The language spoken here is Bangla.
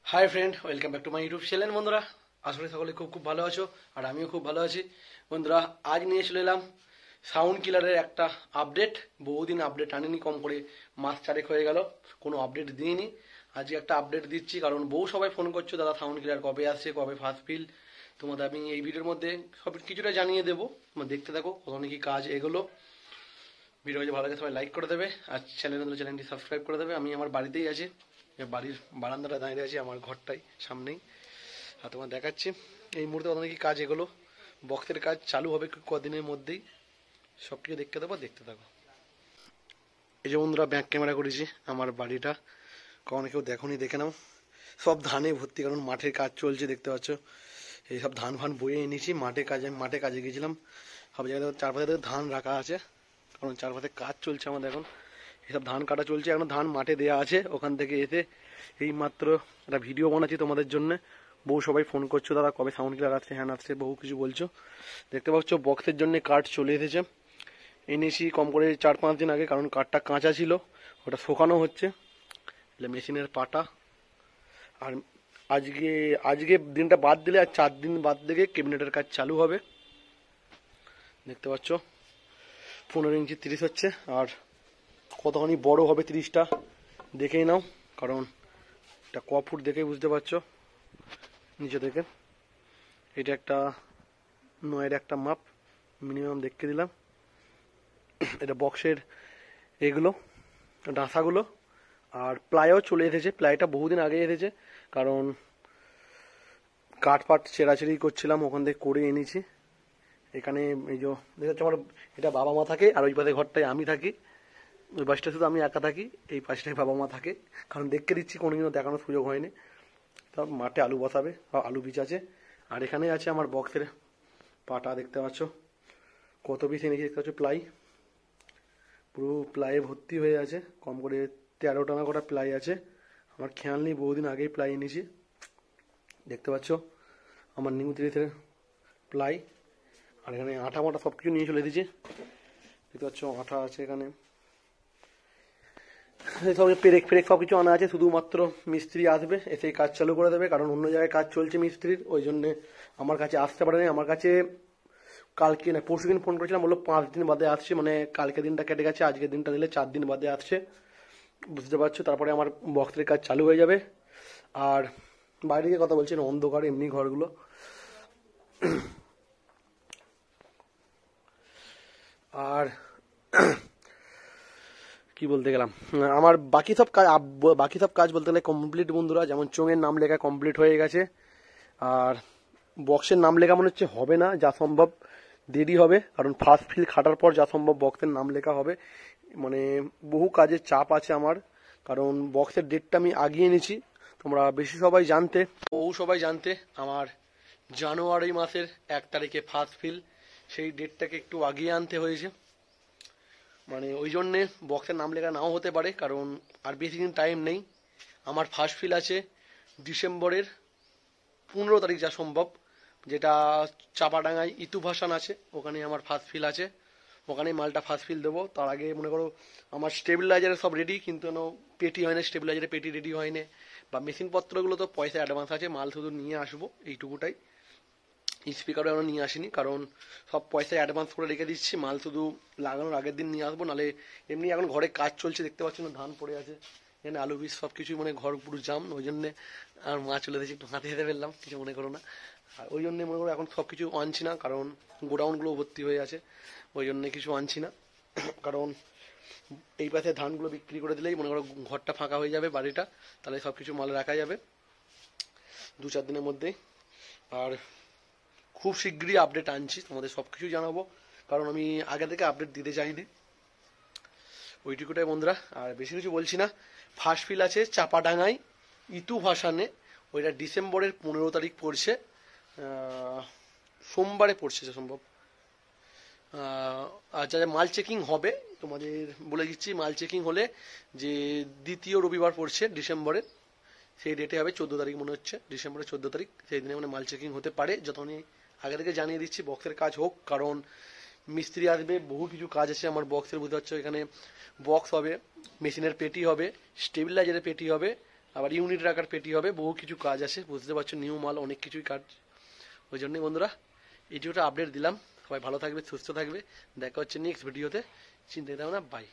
Hi friend, welcome back to my YouTube channel. বন্ধুরা, আশা করি সকলে খুব ভালো আছো আর আমিও খুব ভালো আছি। বন্ধুরা, আজ নিয়ে চলে এলাম সাউন্ড কিলারের একটা আপডেট। বহুদিন আপডেট আনিনি, কম করে মাস চারেক হয়ে গেল কোনো আপডেট দিইনি। আজকে একটা আপডেট দিচ্ছি কারণ সবাই ফোন করছো, দাদা সাউন্ড কিলার কবে আসছে, কবে ফার্স্ট ফিল। তোমাদের আমি এই ভিডিওর মধ্যে সব কিছুটা জানিয়ে দেবো। তোমরা দেখতে থাকো কত নাকি কাজ এগুলো। ভিডিও যদি ভালো লাগে সবাই লাইক করে দেবে আর চ্যানেলটি সাবস্ক্রাইব করে দেবে। আমি আমার বাড়িতেই আছি, বাড়ির বারান্দাটা দাঁড়িয়ে আছি, আমার ঘরটাই সামনেই। আর তোমার দেখাচ্ছি এই মুহূর্তে কত নাকি কাজ এগুলো। বক্সের কাজ চালু হবে কদিনের মধ্যেই, সব কিছু দেখতে দেবো, দেখতে থাকো। এই যে বন্ধুরা, ব্যাক ক্যামেরা করেছি আমার বাড়িটা, কখনো কেউ দেখোনি, দেখে নাও। সব ধানে ভর্তি, কারণ মাঠের কাজ চলছে, দেখতে পাচ্ছ। এই সব ধান ফান বয়ে এনেছি আমি মাঠে কাজে গেছিলাম। সব জায়গায় চারপাশে ধান রাখা আছে, কারণ চারপাশে কাজ চলছে আমাদের এখন। এসব ধান কাটা চলছে, এখন ধান মাঠে দেওয়া আছে। ওখান থেকে এসে এই মাত্র একটা ভিডিও বানাচ্ছি তোমাদের জন্য। সবাই ফোন করছো, দাদা কবে সাউন্ড কিলার আসছে, হ্যান আসছে, বহু কিছু বলছো। দেখতে পাচ্ছ বক্সের জন্য কাঠ চলে এসেছে। এনেছি কম করে 4-5 দিন আগে, কারণ কাঠটা কাঁচা ছিল, ওটা শুকানো হচ্ছে। মেশিনের পাটা। আর আজকে আজকে দিনটা বাদ দিলে আর 4 দিন বাদ থেকে ক্যাবিনেটের কাজ চালু হবে। দেখতে পাচ্ছ 15 ইঞ্চি 30 হচ্ছে। আর কতখানি বড় হবে 30টা দেখেই নাও, কারণ এটা ক ফুট দেখেই বুঝতে পারছো নিচে থেকে। এটা একটা 9-এর একটা মাপ মিনিমাম দেখতে দিলাম। এটা বক্সের এগুলো ডাঁসাগুলো। আর প্লাইও চলে এসেছে, প্লাইটা বহুদিন আগে এসেছে, কারণ কাঠ ফাট ছেঁড়াছেড়ি করছিলাম, ওখান থেকে করে এনেছি। এখানে এই যে দেখতে আমার, এটা বাবা মা থাকে, আর ওই পাশে ঘরটায় আমি থাকি। ওই পাশটা শুধু আমি একা থাকি, এই পাশটায় বাবা মা থাকে, কারণ দেখতে দিচ্ছি, কোনোদিনও দেখানোর সুযোগ হয়নি। সব মাঠে আলু বসাবে, আলু বীজ আছে। আর এখানে আছে আমার বক্সের পাটা, দেখতে পাচ্ছ কত পিস এনেছি, দেখতে পাচ্ছ প্লাই, পুরো প্লাইয়ে ভর্তি হয়ে আছে। কম করে 13 টানা কটা প্লাই আছে, আমার খেয়াল নেই, বহুদিন আগেই প্লাই এনেছি। দেখতে পাচ্ছ আমার নিউ 3 প্লাই। আর এখানে আঠা মাটা সব কিছু নিয়ে চলে এসেছি, দেখতে পাচ্ছ আঠা আছে এখানে, সব পেরেক ফেরেক সব কিছু আনা আছে। শুধুমাত্র মিস্ত্রি আসবে, এসে কাজ চালু করে দেবে, কারণ অন্য জায়গায় কাজ চলছে মিস্ত্রির, ওই জন্যে আমার কাছে আসতে পারেনি। আমার কাছে কালকে না পরশু দিন ফোন করেছিলাম, বললো 5 দিন বাদে আসছে, মানে কালকে দিনটা কেটে গেছে, আজকের দিনটা দিলে 4 দিন বাদে আসছে, বুঝতে পারছো। তারপরে আমার বক্সের কাজ চালু হয়ে যাবে। আর বাইরে গিয়ে কথা বলছি না, অন্ধকার এমনি ঘরগুলো। আর কি বলতে গেলাম, আমার বাকি সব কাজ বলতে গেলে কমপ্লিট বন্ধুরা। যেমন চোঙের নাম লেখা কমপ্লিট হয়ে গেছে। আর বক্সের নাম লেখা মনে হচ্ছে হবে না, যা সম্ভব দেরি হবে, কারণ ফার্স্ট ফিল খাটার পর যা সম্ভব বক্সের নাম লেখা হবে। মানে বহু কাজের চাপ আছে আমার, কারণ বক্সের ডেটটা আমি আগিয়ে নিয়েছি। তোমরা সবাই জানতে আমার জানুয়ারি মাসের 1 তারিখে ফার্স্ট ফিল, সেই ডেটটাকে একটু আগিয়ে আনতে হয়েছে। মানে ওই জন্যে বক্সের নাম লেখা নাও হতে পারে, কারণ আর বেশি দিন টাইম নেই। আমার ফার্স্ট ফিল আছে ডিসেম্বরের 15 তারিখ যা সম্ভব, যেটা চাপাডাঙ্গায় ইতু ভাসান আছে, ওখানে আমার ফার্স্ট ফিল আছে। ওখানেই মালটা ফার্স্ট ফিল দেবো। তার আগে মনে করো আমার স্টেবিলাইজারে সব রেডি, কিন্তু পেটি হয় না, স্টেবিলাইজারে পেটি রেডি হয় না, বা মেশিনপত্রগুলো তো পয়সা অ্যাডভান্স আছে, মাল শুধু নিয়ে আসবো এইটুকুটাই। স্পিকারও এখনো নিয়ে আসিনি, কারণ সব পয়সা অ্যাডভান্স করে রেখে দিচ্ছি, মাল শুধু লাগানোর আগের দিন নিয়ে আসবো। নাহলে এমনি এখন ঘরে কাজ চলছে, দেখতে পাচ্ছি না, ধান পড়ে আছে এখানে, আলু বীজ সব কিছুই, মানে ঘর পুরো জাম। ওই জন্যে আর মা চলে এসেছে, একটু হাতে হেঁটে ফেললাম, কিছু মনে করো না। আর ওই জন্যে মনে করো এখন সব কিছু আনছি না, কারণ গোডাউনগুলো ভর্তি হয়ে আছে, ওই জন্যে কিছু আনছি না। কারণ এই পাশে ধানগুলো বিক্রি করে দিলেই মনে করো ঘরটা ফাঁকা হয়ে যাবে, বাড়িটা, তাহলে সব কিছু মাল রাখা যাবে 2-4 দিনের মধ্যেই। আর খুব শীঘ্রই আপডেট আনছি, তোমাদের সব কিছু জানাবো, কারণ আমি আগে থেকে আপডেট দিতে চাইনি। ওইটুকুটাই বন্ধুরা, আর বেশি কিছু বলছি না। ফার্স্ট ফিল আছে চাপাডাঙ্গায় ইতু ভাসানে, ওইটা ডিসেম্বরের 15 তারিখ পড়ছে, সোমবারে পড়ছে সম্ভব। আর যা মাল চেকিং হবে তোমাদের বলে দিচ্ছি, মাল চেকিং হলে যে দ্বিতীয় রবিবার পড়ছে ডিসেম্বরের, সেই ডেটে হবে 14 তারিখ মনে হচ্ছে, ডিসেম্বরের 14 তারিখ, সেই দিনে মানে মাল চেকিং হতে পারে। যতক্ষণই আগে থেকে জানিয়ে দিচ্ছি বক্সের কাজ হোক, কারণ মিস্ত্রি আসবে, বহু কিছু কাজ আছে আমার বক্সের, বুঝতে পারছো। এখানে বক্স হবে, মেশিনের পেটি হবে, স্টেবিলাইজারের পেটি হবে, আবার ইউনিট রাখার পেটি হবে, বহু কিছু কাজ আছে, বুঝতে পারছো নিউ মাল অনেক কিছুই কাজ। ওই জন্যই বন্ধুরা এই ভিডিওটা আপডেট দিলাম। সবাই ভালো থাকবে, সুস্থ থাকবে, দেখা হচ্ছে নেক্সট ভিডিওতে, চিন্তা করো না, বাই।